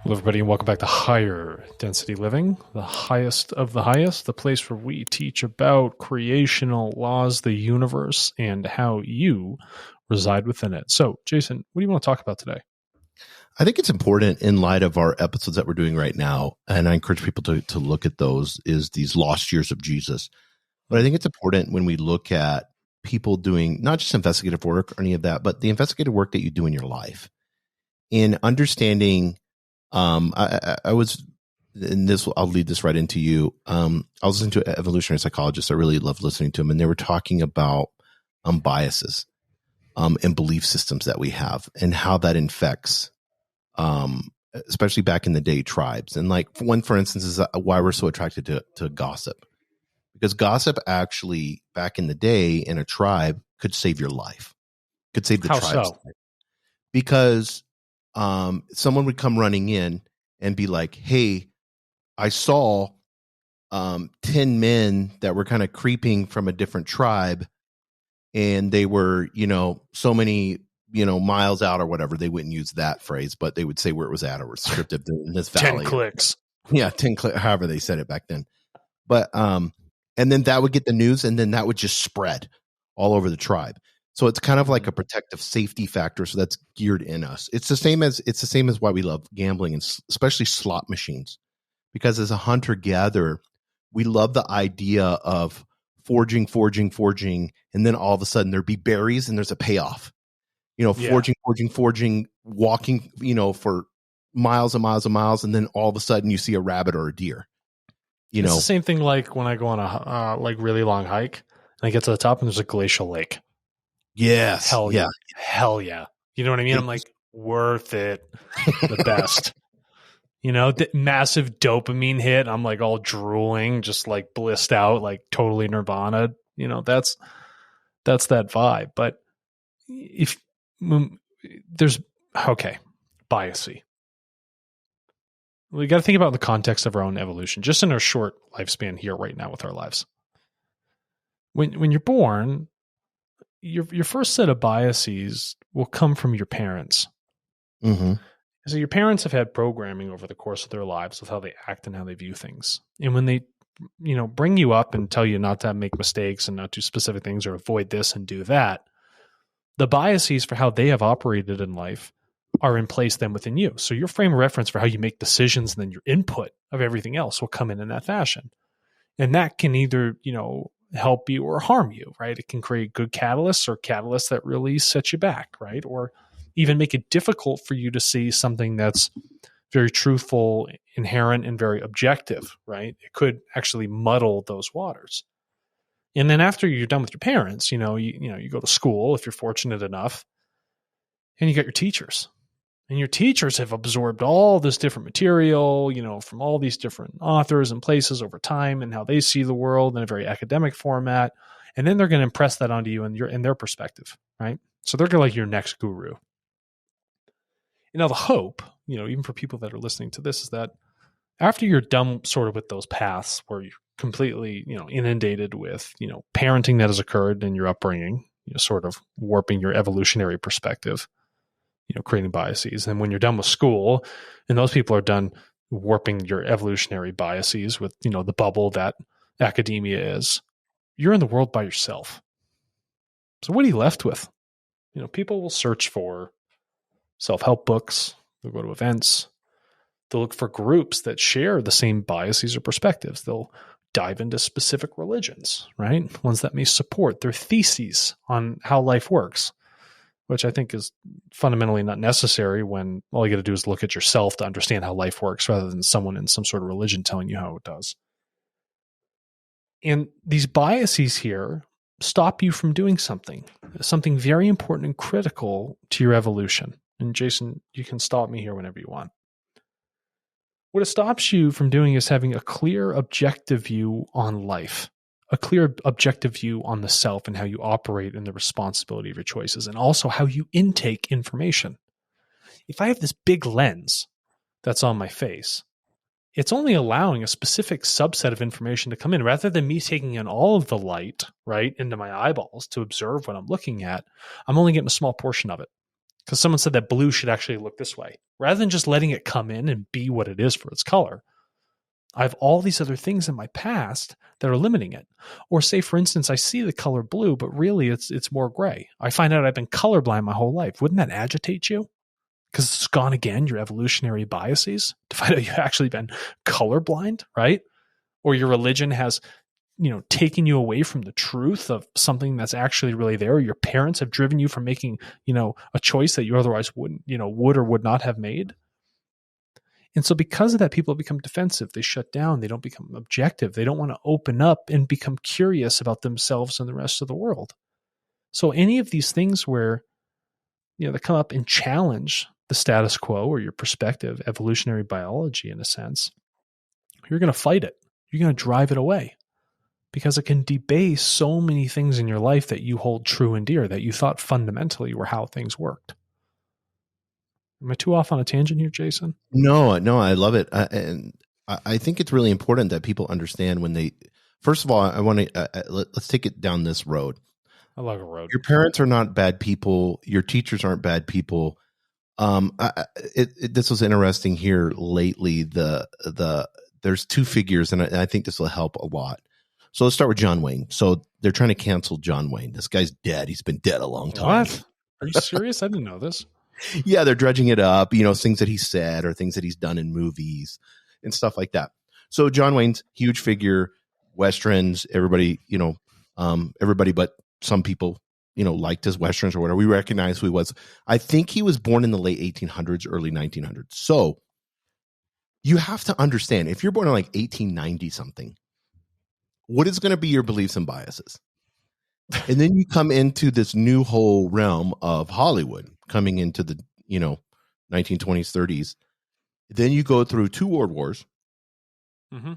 Hello, everybody, and welcome back to Higher Density Living, the highest of the highest, the place where we teach about creational laws, the universe, and how you reside within it. So, Jason, what do you want to talk about today? I think it's important in light of our episodes that we're doing right now, and I encourage people to look at those, is these lost years of Jesus. But I think it's important when we look at people doing not just investigative work or any of that, but the investigative work that you do in your life. In understanding, I was, and this, I'll lead this right into you. I was listening to an evolutionary psychologist. I really loved listening to him, and they were talking about biases and belief systems that we have and how that infects especially back in the day, tribes. And like one, for instance, is why we're so attracted to gossip, because gossip actually back in the day in a tribe could save your life, could save the tribe's life. Because someone would come running in and be like, hey, I saw 10 men that were kind of creeping from a different tribe, and they were, so many miles out or whatever. They wouldn't use that phrase, but they would say where it was at or restrictive in this valley. 10 clicks. Yeah, 10 clicks, however they said it back then. But, and then that would get the news, and then that would just spread all over the tribe. So it's kind of like a protective safety factor. So that's geared in us. It's the same as why we love gambling, and especially slot machines, because as a hunter gatherer, we love the idea of forging. And then all of a sudden there'd be berries and there's a payoff. Forging, walking, for miles and miles and miles. And then all of a sudden you see a rabbit or a deer, It's the same thing like when I go on a really long hike and I get to the top and there's a glacial lake. Yes. Hell yeah. You know what I mean? I'm like, worth it. The best. The massive dopamine hit. I'm like all drooling, just like blissed out, like totally nirvana. That's that vibe. But if there's biasy. We got to think about the context of our own evolution, just in our short lifespan here right now with our lives. When you're born, your first set of biases will come from your parents. Mm-hmm. So your parents have had programming over the course of their lives with how they act and how they view things. And when they, bring you up and tell you not to make mistakes and not do specific things or avoid this and do that, the biases for how they have operated in life are in place then within you. So your frame of reference for how you make decisions and then your input of everything else will come in that fashion. And that can either, help you or harm you, right? It can create good catalysts or catalysts that really set you back, right? Or even make it difficult for you to see something that's very truthful, inherent, and very objective, right? It could actually muddle those waters. And then after you're done with your parents, you go to school if you're fortunate enough, and you got your teachers. And your teachers have absorbed all this different material, from all these different authors and places over time and how they see the world in a very academic format. And then they're going to impress that onto you in their perspective, right? So they're going to like your next guru. The hope, even for people that are listening to this, is that after you're done sort of with those paths where you're completely, inundated with, parenting that has occurred in your upbringing, sort of warping your evolutionary perspective, creating biases. And when you're done with school and those people are done warping your evolutionary biases with, the bubble that academia is, you're in the world by yourself. So what are you left with? People will search for self-help books. They'll go to events. They'll look for groups that share the same biases or perspectives. They'll dive into specific religions, right? Ones that may support their theses on how life works, which I think is fundamentally not necessary when all you got to do is look at yourself to understand how life works rather than someone in some sort of religion telling you how it does. And these biases here stop you from doing something very important and critical to your evolution. And Jason, you can stop me here whenever you want. What it stops you from doing is having a clear, objective view on life, a clear, objective view on the self and how you operate and the responsibility of your choices, and also how you intake information. If I have this big lens that's on my face, it's only allowing a specific subset of information to come in rather than me taking in all of the light, right, into my eyeballs to observe what I'm looking at. I'm only getting a small portion of it because someone said that blue should actually look this way. Rather than just letting it come in and be what it is for its color, I have all these other things in my past that are limiting it. Or say, for instance, I see the color blue, but really it's more gray. I find out I've been colorblind my whole life. Wouldn't that agitate you? Because it's gone again, your evolutionary biases, to find out you've actually been colorblind, right? Or your religion has, taken you away from the truth of something that's actually really there. Or your parents have driven you from making, a choice that you otherwise wouldn't, would or would not have made. And so because of that, people become defensive. They shut down. They don't become objective. They don't want to open up and become curious about themselves and the rest of the world. So any of these things where, they come up and challenge the status quo or your perspective, evolutionary biology in a sense, you're going to fight it. You're going to drive it away because it can debase so many things in your life that you hold true and dear, that you thought fundamentally were how things worked. Am I too off on a tangent here, Jason? No, I love it. And I think it's really important that people understand when they, first of all, I want to, let's take it down this road. I love a road. Your parents are not bad people. Your teachers aren't bad people. This was interesting here lately. There's two figures, and I think this will help a lot. So let's start with John Wayne. So they're trying to cancel John Wayne. This guy's dead. He's been dead a long time. What? Are you serious? I didn't know this. Yeah, they're dredging it up, things that he said or things that he's done in movies and stuff like that. So John Wayne's huge figure, Westerns, everybody, everybody but some people, liked his Westerns or whatever. We recognize who he was. I think he was born in the late 1800s, early 1900s. So you have to understand, if you're born in like 1890 something, what is going to be your beliefs and biases? And then you come into this new whole realm of Hollywood, coming into the 1920s, 30s. Then you go through 2 world wars. Mm-hmm.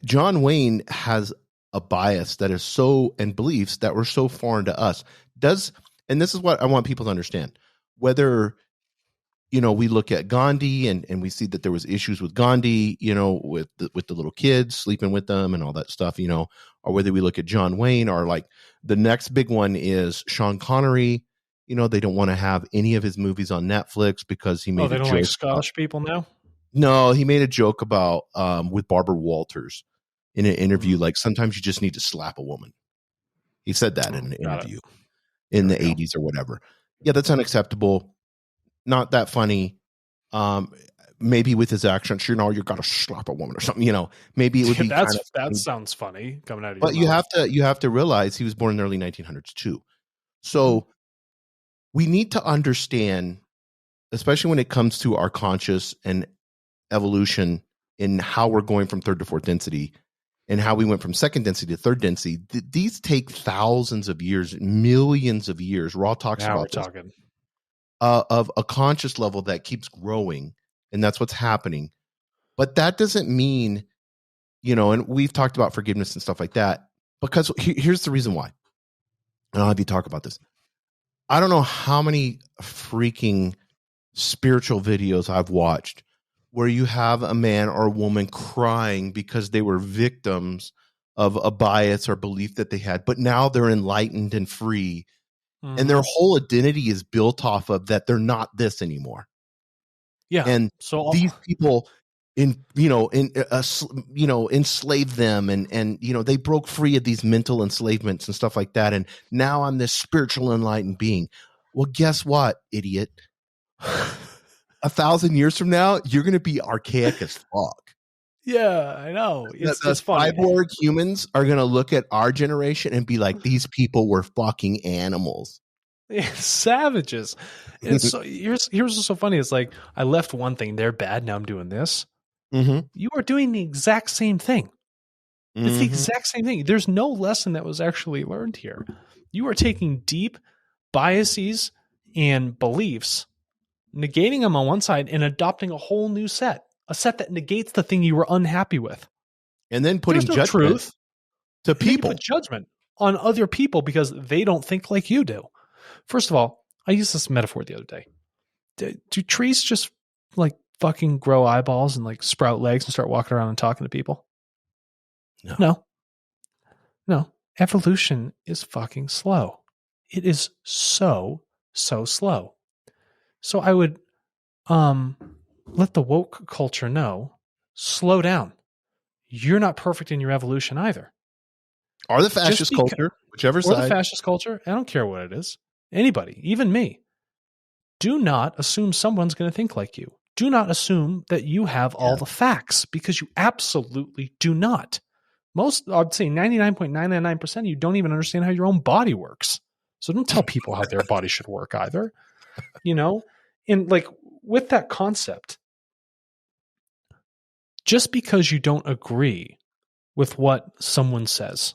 John Wayne has a bias that is and beliefs that were so foreign to us. And this is what I want people to understand. Whether we look at Gandhi and we see that there was issues with Gandhi, with the little kids sleeping with them and all that stuff, or whether we look at John Wayne, or like the next big one is Sean Connery. They don't want to have any of his movies on Netflix because he made they don't like Scottish people now? No, he made a joke about with Barbara Walters in an interview, like sometimes you just need to slap a woman. He said that in an interview in the 80s or whatever. Yeah, that's unacceptable. Not that funny. Maybe with his accent, you got to slap a woman or something. Maybe it would be. That sounds funny coming out of. But you have to realize he was born in the early 1900s too. So we need to understand, especially when it comes to our conscious and evolution, in how we're going from third to fourth density, and how we went from second density to third density. These take thousands of years, millions of years. Raw talks about this. Of a conscious level that keeps growing, and that's what's happening. But that doesn't mean, and we've talked about forgiveness and stuff like that, because here's the reason why. And I'll have you talk about this. I don't know how many freaking spiritual videos I've watched where you have a man or a woman crying because they were victims of a bias or belief that they had, but now they're enlightened and free. And their whole identity is built off of that they're not this anymore. Yeah. And so these people enslaved them and they broke free of these mental enslavements and stuff like that. And now I'm this spiritual enlightened being. Well, guess what, idiot? 1,000 years from now, you're going to be archaic as fuck. Yeah, I know. It's the funny. Cyborg humans are going to look at our generation and be like, these people were fucking animals. Yeah, savages. And so here's what's so funny. It's like, I left one thing, they're bad, now I'm doing this. Mm-hmm. You are doing the exact same thing. It's the exact same thing. There's no lesson that was actually learned here. You are taking deep biases and beliefs, negating them on one side and adopting a whole new set. A set that negates the thing you were unhappy with. And then putting judgment truth to people. Put judgment on other people because they don't think like you do. First of all, I used this metaphor the other day. Do trees just like fucking grow eyeballs and like sprout legs and start walking around and talking to people? No. Evolution is fucking slow. It is so so slow. So I would let the woke culture know, slow down. You're not perfect in your evolution either. Or the fascist culture, whichever side. Or the fascist culture. I don't care what it is. Anybody, even me. Do not assume someone's going to think like you. Do not assume that you have all the facts, because you absolutely do not. I'd say 99.999% of you don't even understand how your own body works. So don't tell people how their body should work either. And like with that concept, just because you don't agree with what someone says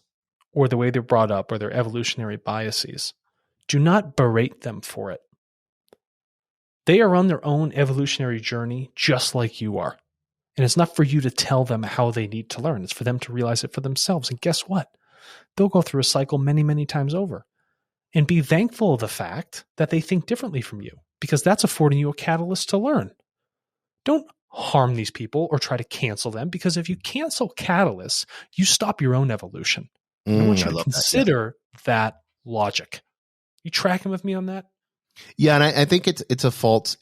or the way they're brought up or their evolutionary biases, do not berate them for it. They are on their own evolutionary journey just like you are. And it's not for you to tell them how they need to learn. It's for them to realize it for themselves. And guess what? They'll go through a cycle many, many times over. And be thankful of the fact that they think differently from you, because that's affording you a catalyst to learn. Don't harm these people or try to cancel them, because if you cancel catalysts, you stop your own evolution. I want you to consider that logic. You tracking with me on that? Yeah, and I think it's a false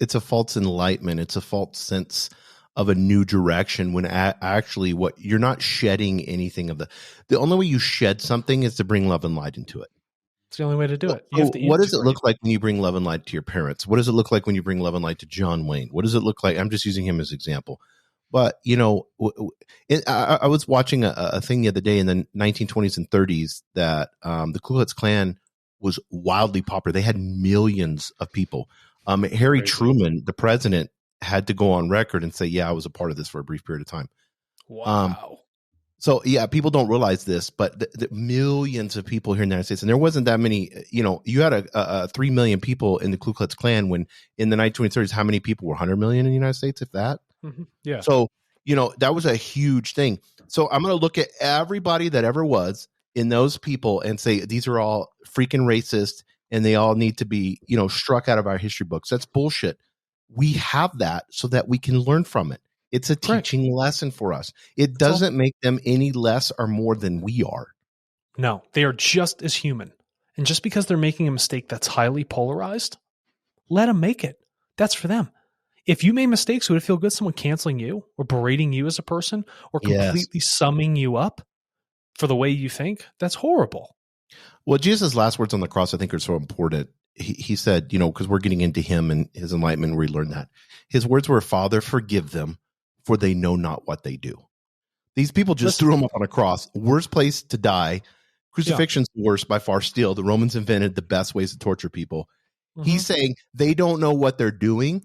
enlightenment. It's a false sense of a new direction when actually what you're not shedding anything of the only way you shed something is to bring love and light into it. It's the only way to do it. What does it look like when you bring love and light to your parents? What does it look like when you bring love and light to John Wayne? What does it look like? I'm just using him as an example. But, I was watching a thing the other day in the 1920s and 30s that the Ku Klux Klan was wildly popular. They had millions of people. Harry Truman, the president, had to go on record and say, yeah, I was a part of this for a brief period of time. Wow. So, yeah, people don't realize this, but the millions of people here in the United States, and there wasn't that many, you had a 3 million people in the Ku Klux Klan when in the 1930s, how many people were 100 million in the United States, if that? Mm-hmm. Yeah. So, that was a huge thing. So I'm going to look at everybody that ever was in those people and say, these are all freaking racist and they all need to be, struck out of our history books. That's bullshit. We have that so that we can learn from it. It's a teaching lesson for us. It doesn't make them any less or more than we are. No, they are just as human. And just because they're making a mistake that's highly polarized, let them make it. That's for them. If you made mistakes, would it feel good someone canceling you or berating you as a person or completely summing you up for the way you think? That's horrible. Well, Jesus' last words on the cross, I think, are so important. He said, because we're getting into him and his enlightenment, we learned that. His words were, Father, forgive them, for they know not what they do. These people just threw him up on a cross. Worst place to die. Crucifixion's worse by far still. The Romans invented the best ways to torture people. Mm-hmm. He's saying they don't know what they're doing.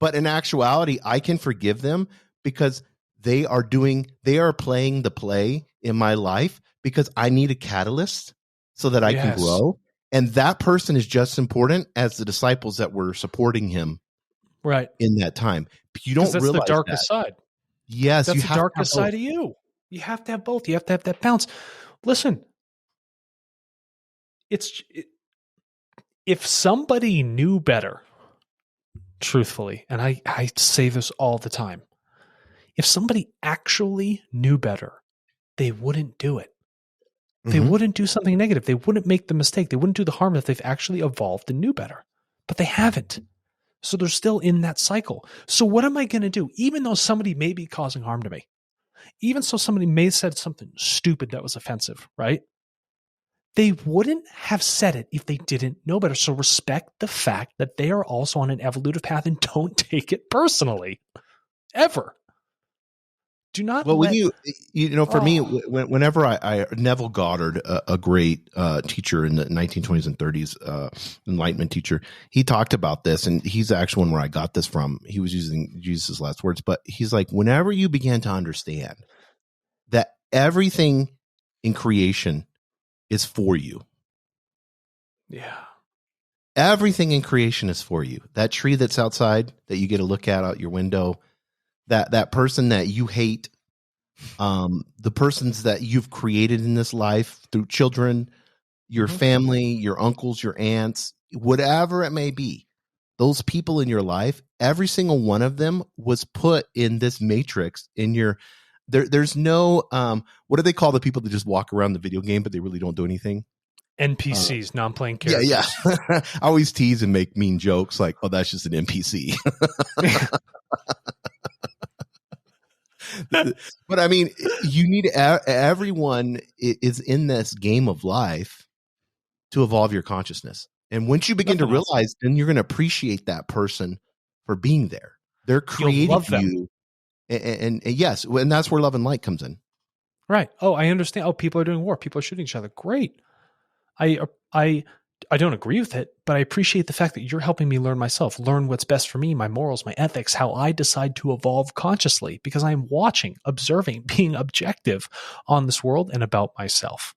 But in actuality, I can forgive them because they are playing the play in my life because I need a catalyst so that I can grow. And that person is just as important as the disciples that were supporting him in that time. You don't realize the darkest side. Yes. That's the darkest side of you. You have to have both. You have to have that balance. Listen, if somebody knew better, truthfully, and I say this all the time, if somebody actually knew better, they wouldn't do it. They wouldn't do something negative. They wouldn't make the mistake. They wouldn't do the harm if they've actually evolved and knew better. But they haven't. So they're still in that cycle. So what am I going to do? Even though somebody may be causing harm to me, even so somebody may have said something stupid that was offensive, right? They wouldn't have said it if they didn't know better. So respect the fact that they are also on an evolutive path and don't take it personally. Ever. Do not. Well, for me, whenever I Neville Goddard, a great teacher in the 1920s and 30s, Enlightenment teacher, he talked about this, and he's the actual one where I got this from. He was using Jesus' last words, but he's like, whenever you begin to understand that everything in creation is for you. Yeah. Everything in creation is for you. That tree that's outside that you get to look at out your window, that person that you hate, the persons that you've created in this life through children, your family, your uncles, your aunts, whatever it may be, those people in your life, every single one of them was put in this matrix in your, there's no, what do they call the people that just walk around the video game, but they really don't do anything? NPCs, non-playing Yeah, characters. yeah. I always tease and make mean jokes like, "Oh, that's just an NPC." But I mean, you need everyone is in this game of life to evolve your consciousness. And once you begin to realize, then you're going to appreciate that person for being there. They're creating you. And yes, and that's where love and light comes in. Right. Oh, I understand. Oh, people are doing war. People are shooting each other. Great. I don't agree with it, but I appreciate the fact that you're helping me learn myself, learn what's best for me, my morals, my ethics, how I decide to evolve consciously, because I am watching, observing, being objective on this world and about myself.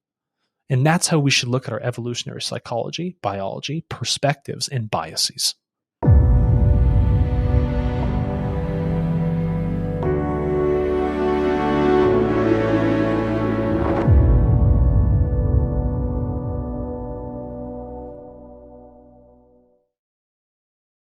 And that's how we should look at our evolutionary psychology, biology, perspectives, and biases.